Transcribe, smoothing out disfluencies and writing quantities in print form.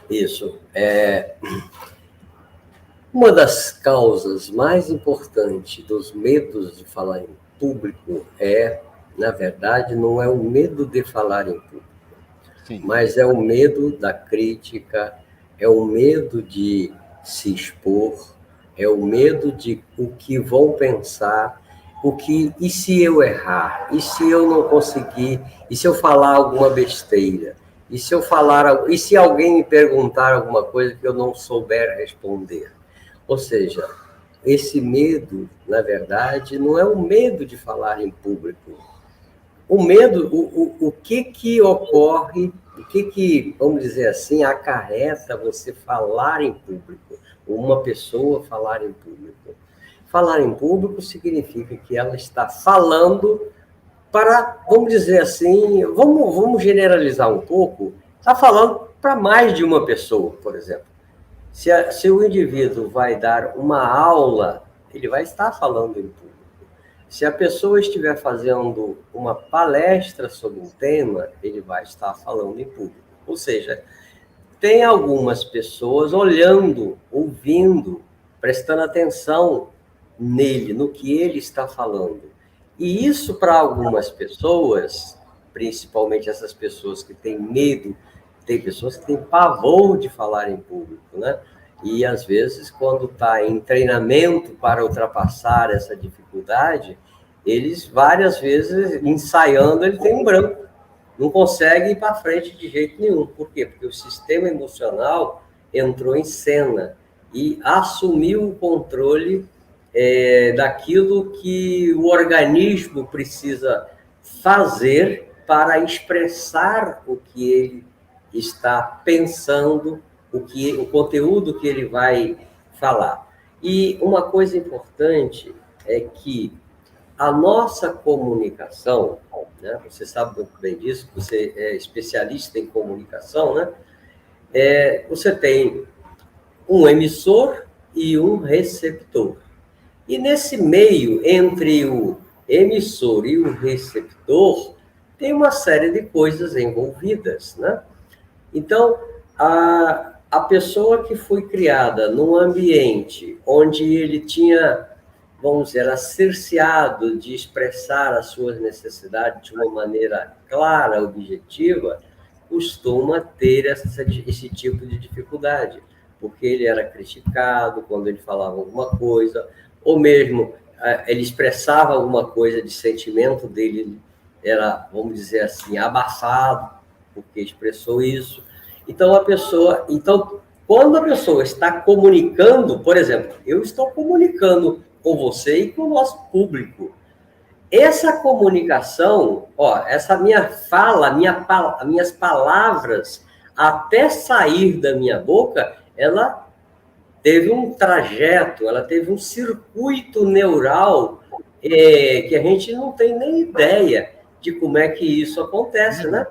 Isso. Uma das causas mais importantes dos medos de falar em público na verdade, não é o medo de falar em público, sim, mas é o medo da crítica, é o medo de se expor, é o medo de o que vão pensar, e se eu errar, e se eu não conseguir, e se eu falar alguma besteira, e se alguém me perguntar alguma coisa que eu não souber responder. Ou seja, esse medo, na verdade, não é o medo de falar em público. O medo, o que ocorre, vamos dizer assim, acarreta você falar em público, uma pessoa falar em público. Falar em público significa que ela está falando para, vamos dizer assim, vamos generalizar um pouco, está falando para mais de uma pessoa, por exemplo. Se o indivíduo vai dar uma aula, ele vai estar falando em público. Se a pessoa estiver fazendo uma palestra sobre um tema, ele vai estar falando em público. Ou seja, tem algumas pessoas olhando, ouvindo, prestando atenção nele, no que ele está falando. E isso, para algumas pessoas, principalmente essas pessoas que têm medo, tem pessoas que têm pavor de falar em público, né? E, às vezes, quando está em treinamento para ultrapassar essa dificuldade, eles, várias vezes, ensaiando, ele tem um branco. Não consegue ir para frente de jeito nenhum. Por quê? Porque o sistema emocional entrou em cena e assumiu o controle daquilo que o organismo precisa fazer para expressar o que ele está pensando, o conteúdo que ele vai falar. E uma coisa importante é que a nossa comunicação, né, você sabe muito bem disso, você é especialista em comunicação, né? Você tem um emissor e um receptor. E nesse meio, entre o emissor e o receptor, tem uma série de coisas envolvidas, né? Então, a pessoa que foi criada num ambiente onde ele tinha, vamos dizer, era cerceado de expressar as suas necessidades de uma maneira clara, objetiva, costuma ter esse tipo de dificuldade, porque ele era criticado quando ele falava alguma coisa, ou mesmo ele expressava alguma coisa de sentimento dele, era, vamos dizer assim, abafado, porque expressou isso. Então, quando a pessoa está comunicando, por exemplo, eu estou comunicando com você e com o nosso público. Essa comunicação, essa minha fala, minhas palavras, até sair da minha boca, ela teve um trajeto, ela teve um circuito neural que a gente não tem nem ideia de como é que isso acontece, né?